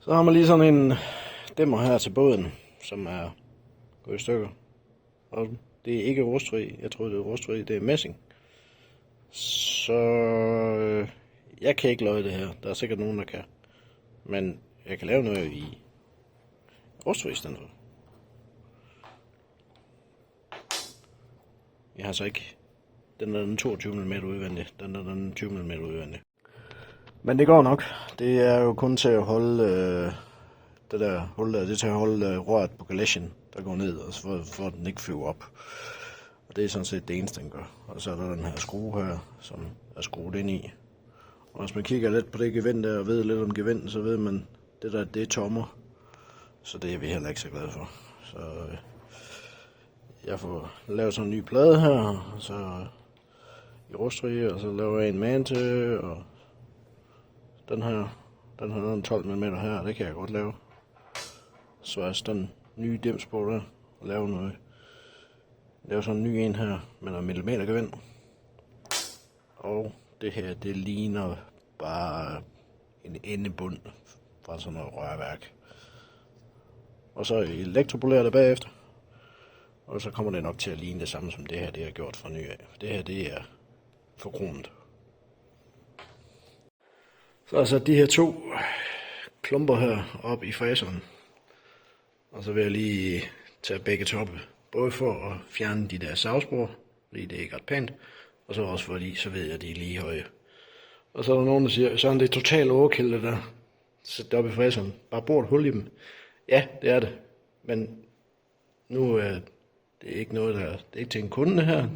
Så har man lige sådan en dæmmer her til båden, som er gået i stykker. Og det er ikke rustfri. Jeg troede, det var rustfri. Det er messing. Så jeg kan ikke løje det her. Der er sikkert nogen, der kan. Men jeg kan lave noget i rustfri i stedet for. Jeg har så ikke... Den er den 22 mm udvendig. Den er den 20 mm udvendig. Men det går nok. Det er jo kun til at holde det der hul der. Det er til at holde røret på galesjen, der går ned, og for at den ikke flyver op. Og det er sådan set det eneste, den gør. Og så er der den her skrue her, som er skruet ind i. Og hvis man kigger lidt på det gevind der, og ved lidt om gevind, så ved man, det der, det er tommer. Så det er vi heller ikke så glade for. Så jeg får lavet sådan en ny plade her, og så i rustfri, og så laver jeg en man til, og den har en 12 mm her, det kan jeg godt lave. Så er den nye dims på der, og lave sådan en ny en her, med noget millimeter gevind. Og det her, det ligner bare en endebund fra sådan noget rørværk. Og så elektropolere det bagefter. Og så kommer det nok til at ligne det samme som det her, det har gjort fra ny af. Det her, det er forkromet. Så er så de her to klumper her op i fræseren. Og så vil jeg lige tage begge toppe. Både for at fjerne de der savspor, fordi det er ikke ret pænt. Og så også fordi, så ved jeg, at de er lige høje. Og så er der nogen, der siger, så er det totalt overkill det der. Sæt det op i fræseren. Bare bor et hul i dem. Ja, det er det. Men nu er det ikke noget, det er ikke til en kunde her.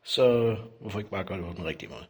Så hvorfor ikke bare gøre det på den rigtige måde?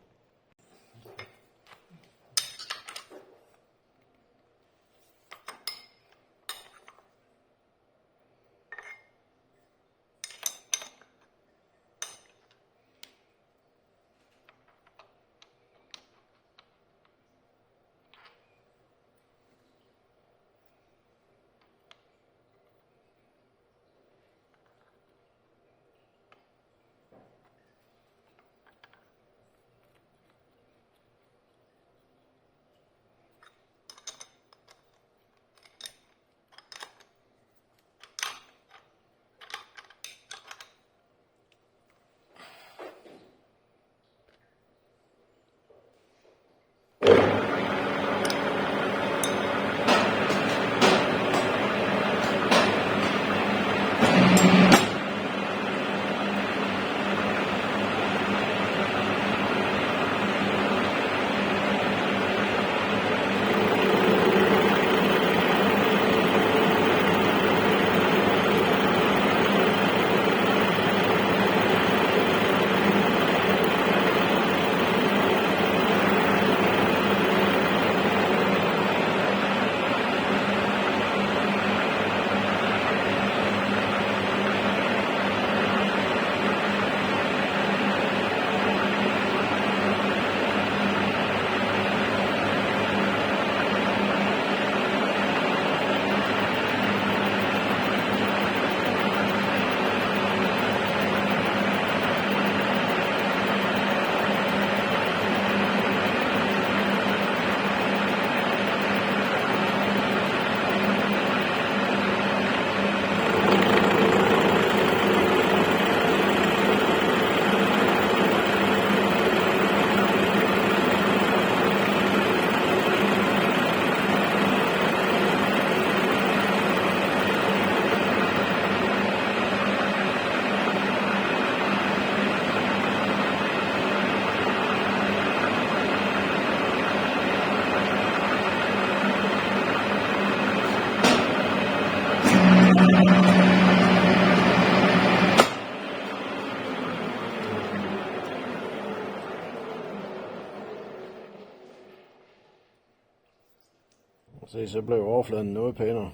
Så blev overfladen noget pænere.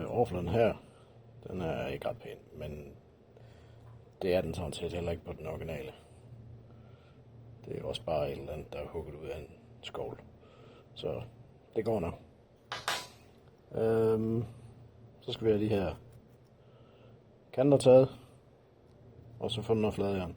Overfladen her, den er ikke ret pæn, men det er den sådan set heller ikke på den originale. Det er også bare et eller andet, der er hugget ud af en skovl. Så det går nok. Så skal vi have de her kanter taget, og så få noget fladjern.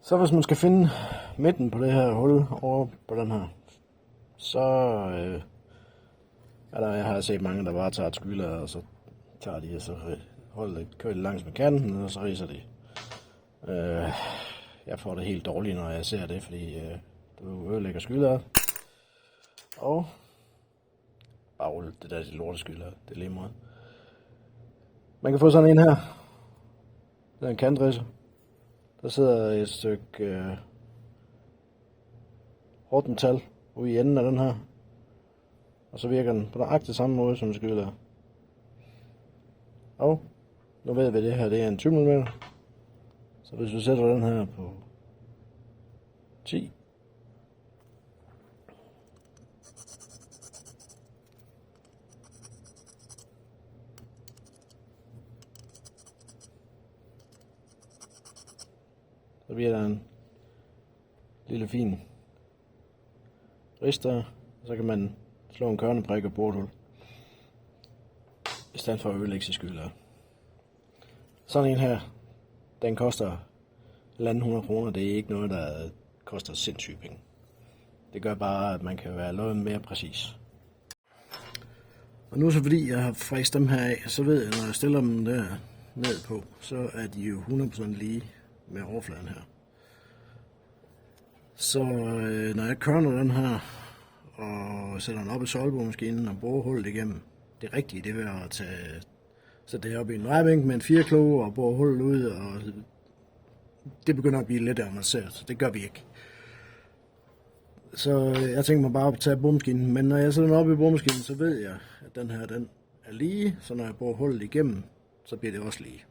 Så hvis man skal finde midten på det her hul over på den her, så jeg har set mange, der bare tager et skylader, og så tager de, og så kører de langs med kanten, og så ridser de. Jeg får det helt dårligt, når jeg ser det, fordi du ødelægger skylader. Og bare rulle det der lorteskylader, det er lige meget. Man kan få sådan en her. Det er en kantridser. Der sidder et stykke hårdt metal ude i enden af den her. Og så virker den på nøjagtig samme måde som en skylader. Og nu ved vi, at det her det er en 20 mm. Så hvis vi sætter den her på 10. Så bliver der en lille fin rister, og så kan man slå en kørneprik og bore et hul, i stedet for at ødelægge sig skylader. Sådan en her, den koster 100 kroner. Det er ikke noget, der koster sindssygt penge. Det gør bare, at man kan være noget mere præcis. Og nu så fordi jeg har fræst dem her af, så ved jeg, når jeg stiller dem der ned på, så er de jo 100% lige med overfladen her. Så når jeg kørner den her og sætter den op i solbordmaskinen og borer hullet igennem, det rigtige det er at sætte det op i en drejebænk med en 4-kloge og bore hullet ud, og det begynder at blive lidt avanceret, så det gør vi ikke. Så jeg tænker mig bare at tage boremaskinen, men når jeg sætter den op i boremaskinen, så ved jeg, at den her den er lige, så når jeg borer hullet igennem, så bliver det også lige.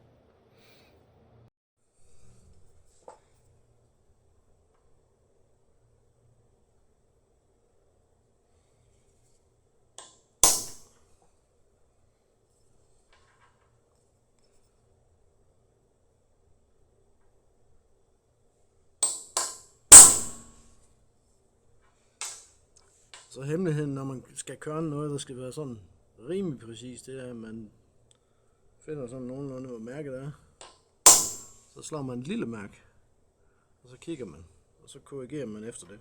Så hemmeligheden, når man skal køre noget, der skal være sådan rimelig præcis, det er, at man finder sådan nogenlunde, hvor mærket er. Så slår man et lille mærke, og så kigger man, og så korrigerer man efter det.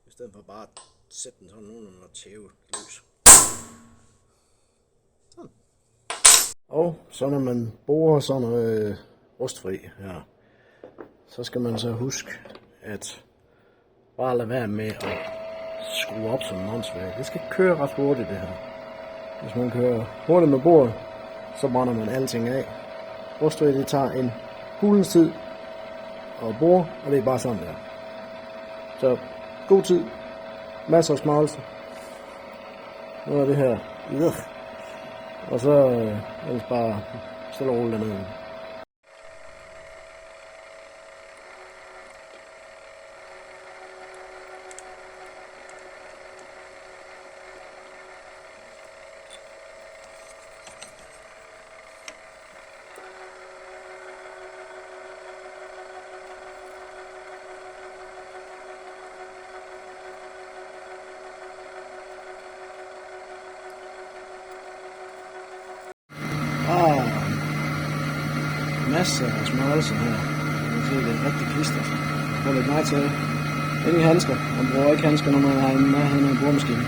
I stedet for bare at sætte den sådan nogenlunde og tæve løs. Sådan. Og så når man borer sådan noget rustfri her, så skal man så huske, at bare lade være med at skrue op som en åndssvag. Det skal køre ret hurtigt det her. Hvis man kører hurtigt med bordet, så brænder man alting af. Rustfri det tager en hulens tid at bore, og det er bare sådan der. Så god tid, masser af smagelse. Nu er det her. Og så ellers bare stille og roligt dernede. Masser af smørelse her. Man kan se, det er rigtig klistret. Prøv lidt meget til. Ingen handsker. Man bruger ikke handsker, når man har en nærheden af en boremaskine.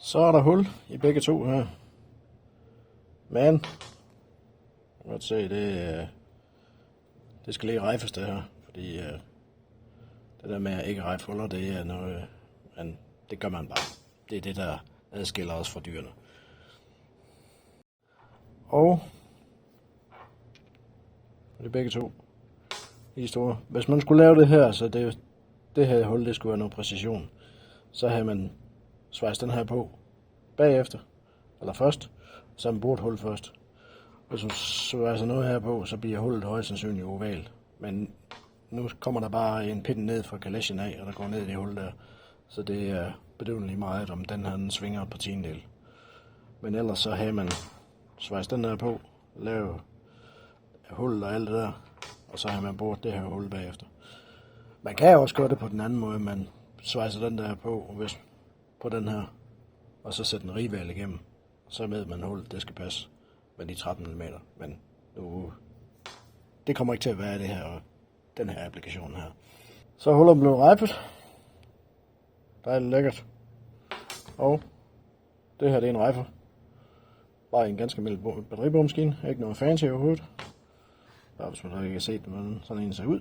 Så er der hul i begge to her. Men jeg kan godt se, det skal lige rejfes det her, fordi det der med at ikke rejfe huller, det er noget, men det gør man bare. Det er det, der adskiller os fra dyrene. Og det er begge to lige store. Hvis man skulle lave det her, så det her hul, det skulle være noget præcision, så havde man svejst den her på bagefter, eller først, så man boret hul først. Hvis du sværser noget her på, så bliver hullet højst sandsynligt oval. Men nu kommer der bare en pind ned fra kalechen af, og der går ned i det hul der. Så det er bedøvende meget, om den her den svinger på tiendel. Men ellers så har man svejst den der på, lave hullet og alt det der, og så har man boret det her hul bagefter. Man kan også gøre det på den anden måde, man svejser den der på, hvis på den her, og så sætter en rival igennem. Så med man hullet, det skal passe med de 13 mm. Men nu, det kommer ikke til at være det her, den her applikation her. Så hullet blev rejpet. Dejligt lækkert. Og det her det er en rejfer. Bare en ganske almindelig batteribomaskine. Ikke noget fancy overhovedet. Bare hvis man ikke kan se, hvordan sådan en ser ud.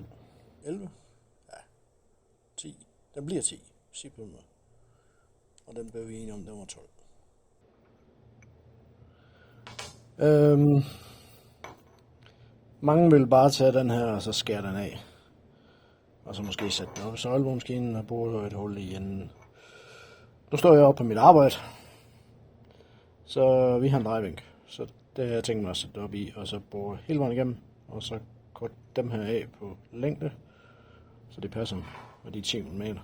11. Ja. 10. Den bliver 10. Sig på den. Og den blev vi enige om, den var 12. Mange vil bare tage den her, og så skære den af. Og så måske sætte den op i søjlebomaskinen og bore et hul i enden. Nu står jeg oppe på mit arbejde. Så vi har en drejebænk. Så det har jeg tænkt mig at sætte op i, og så bore hele vejen igennem. Og så korte dem her af på længde, så det passer med de 10 mm.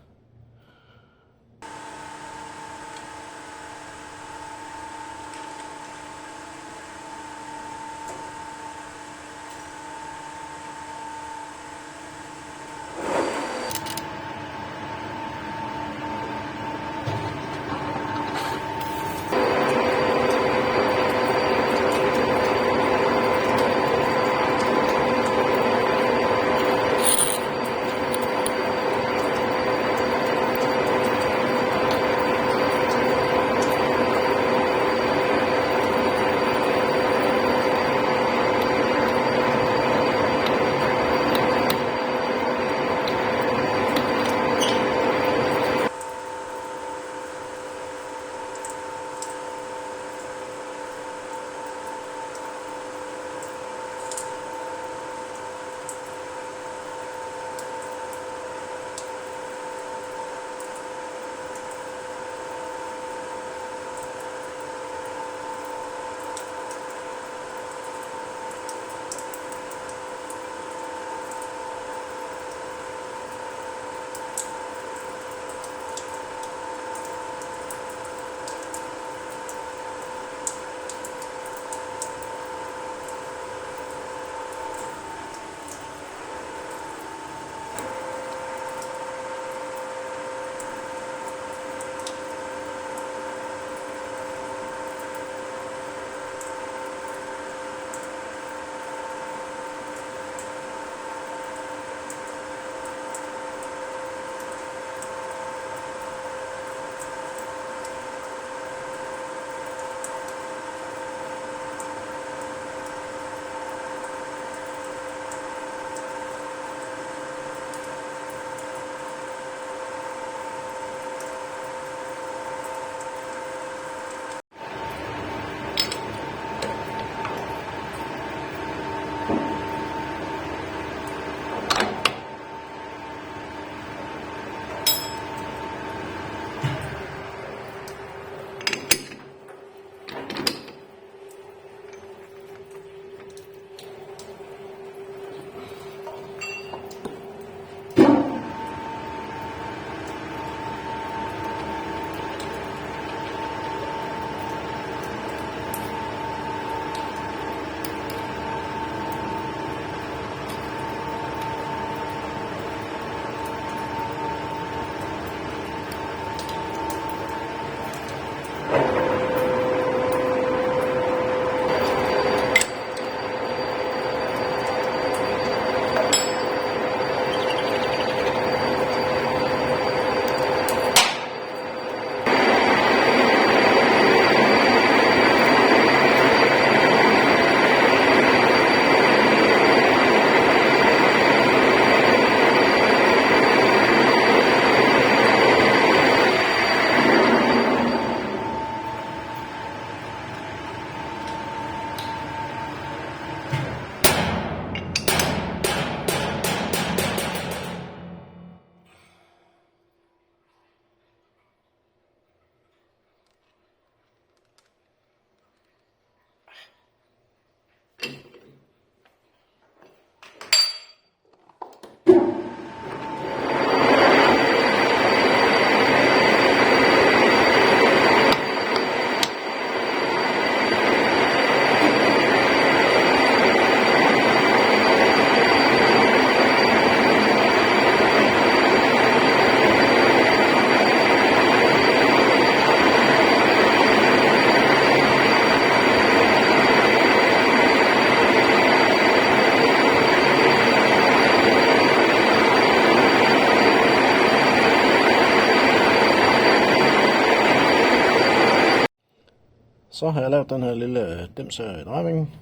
Så har jeg lavet den her lille dims her i drejningen.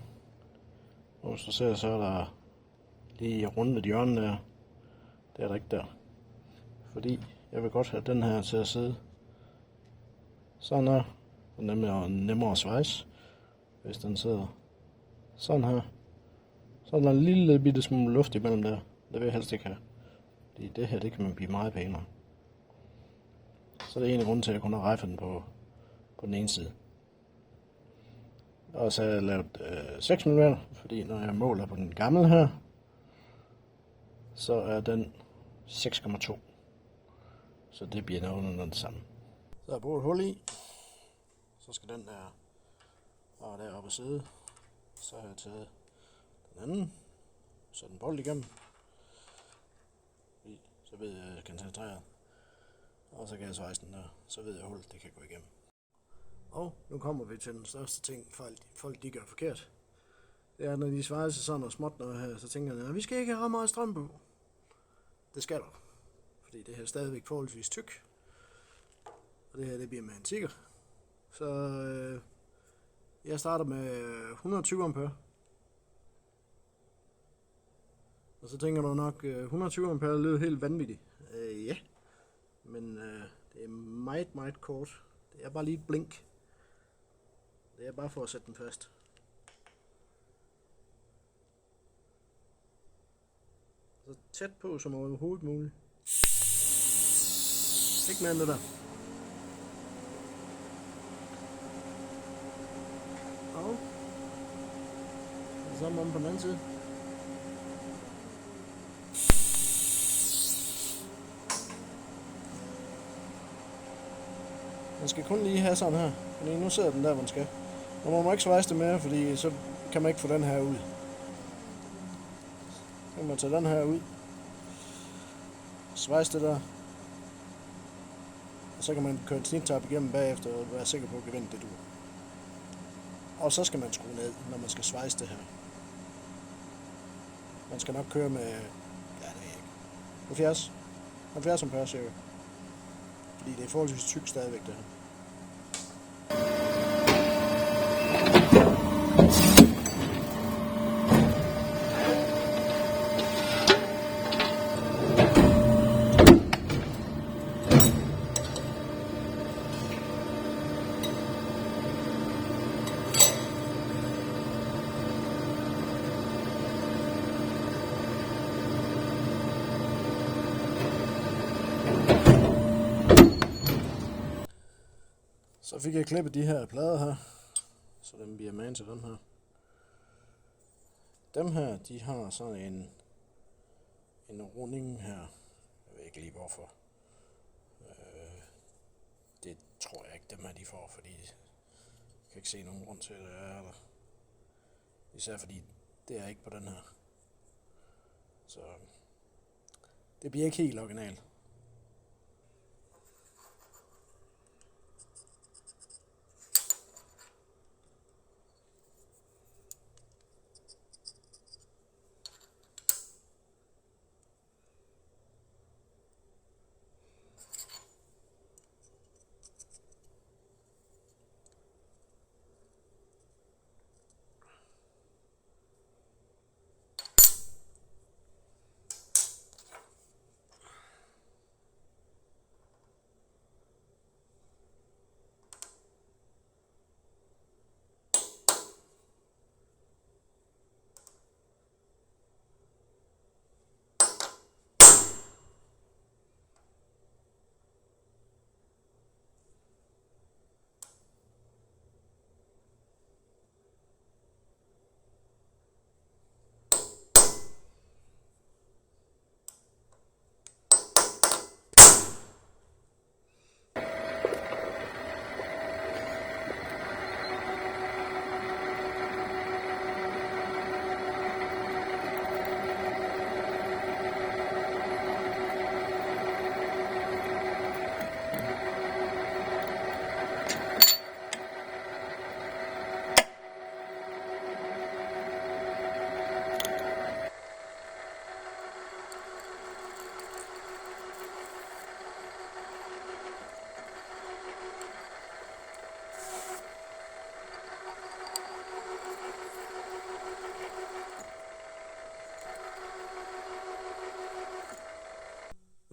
Og hvis du ser, så er der lige rundet hjørnet der. Det er der ikke der. Fordi jeg vil godt have den her til at sidde sådan her. Den er nemmere at svejse, hvis den sidder sådan her. Så er der en lille bitte smule luft imellem der. Det vil jeg helst ikke have. Fordi det her, det kan man blive meget pænere. Så det er en af grunden til, at jeg kun har rejfet den på den ene side. Og så har jeg lavet 6 mm, fordi når jeg måler på den gamle her, så er den 6,2. Så det bliver nogenlunde det samme. Så har jeg brugt et hul i. Så skal den der bare deroppe at sidde. Så har jeg taget den anden. Så den bold igennem. Så ved jeg, at jeg kan centrere. Og så kan jeg svejse den der. Så ved jeg, at hullet det kan gå igennem. Og nu kommer vi til den største ting, folk de gør forkert. Det er, når de svejser sådan noget småt noget her, så tænker jeg, at vi skal ikke have ret meget strøm på. Det skal der. Fordi det her er stadigvæk forholdsvis tyk. Og det her, det bliver med en tigger. Så jeg starter med 120 ampere. Og så tænker du nok, 120 ampere lyder helt vanvittigt. Ja. Men det er meget, meget kort. Det er bare lige et blink. Det er bare for at sætte den fast. Så tæt på som overhovedet muligt. Ikke mere end det der. Og det samme om på den anden side. Man skal kun lige have sådan her, fordi nu sidder den der, hvor den skal. Nu må man ikke svejse det mere, fordi så kan man ikke få den her ud. Så kan man tage den her ud. Svejse det der. Og så kan man køre et snittab igennem bagefter og være sikker på at gevinne det du. Og så skal man skrue ned, når man skal svejse det her. Man skal nok køre med, ja det ved jeg ikke, 70 ampere cirka. Fordi det er forholdsvis tyk stadigvæk det her. Så fik jeg klippet de her plader her, så den bliver med til den her. Dem her, de har sådan en runding her. Jeg ved ikke lige hvorfor. Det tror jeg ikke dem her de får, fordi jeg kan ikke se nogen grund til, at det er der. Især fordi det er ikke på den her. Så det bliver ikke helt originalt.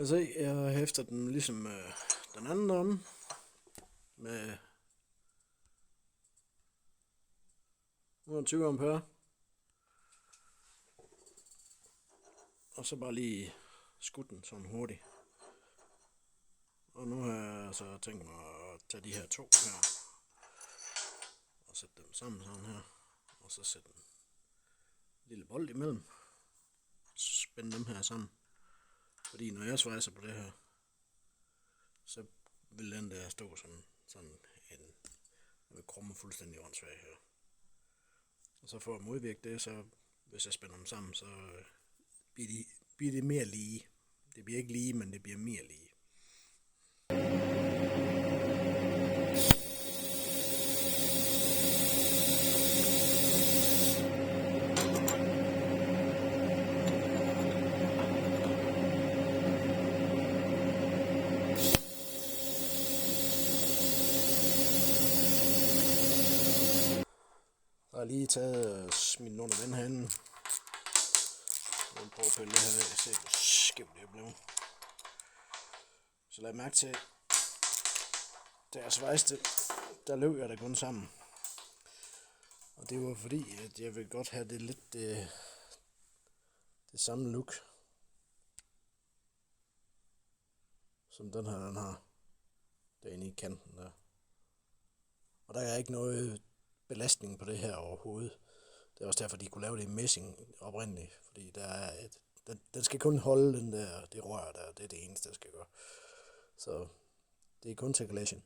Jeg se, jeg hæfter den ligesom den anden om med 120 ampere. Og så bare lige skudt den sådan hurtigt. Og nu har jeg altså tænkt mig at tage de her to her og sætte dem sammen sådan her. Og så sætte en lille bold imellem. Spænde dem her sammen. Fordi når jeg svejser på det her, så vil den der stå sådan en med krumme fuldstændig åndssvag her. Og så for at modvirke det, så hvis jeg spænder dem sammen, så bliver det mere lige. Det bliver ikke lige, men det bliver mere lige. Jeg har lige taget smidt den under den herinde. Jeg vil prøve at pille det her af, se hvor skævt det er blevet. Så lad mærke til, da jeg svejste, der løb jeg da kun sammen. Og det var fordi, at jeg vil godt have det lidt det samme look, som den har, derinde i kanten der. Og der er ikke noget belastning på det her overhovedet. Det er også derfor, de kunne lave det i messing oprindeligt, fordi der er den skal kun holde det rør der, det er det eneste, der skal gøre. Så det er kun til collision.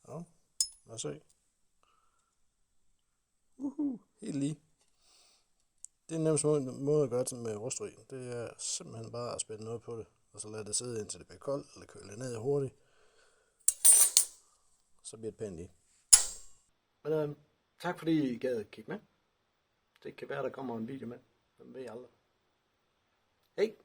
Ja, lad os se. Helt lige. Det er den nemmeste måde at gøre det med rustfri. Det er simpelthen bare at spænde noget på det, og så lade det sidde indtil det bliver koldt, eller køle ned hurtigt. Så bliver det pænt lige. Men tak fordi I gad at kigge med. Det kan være, der kommer en video med. Hvem ved aldrig. Hej!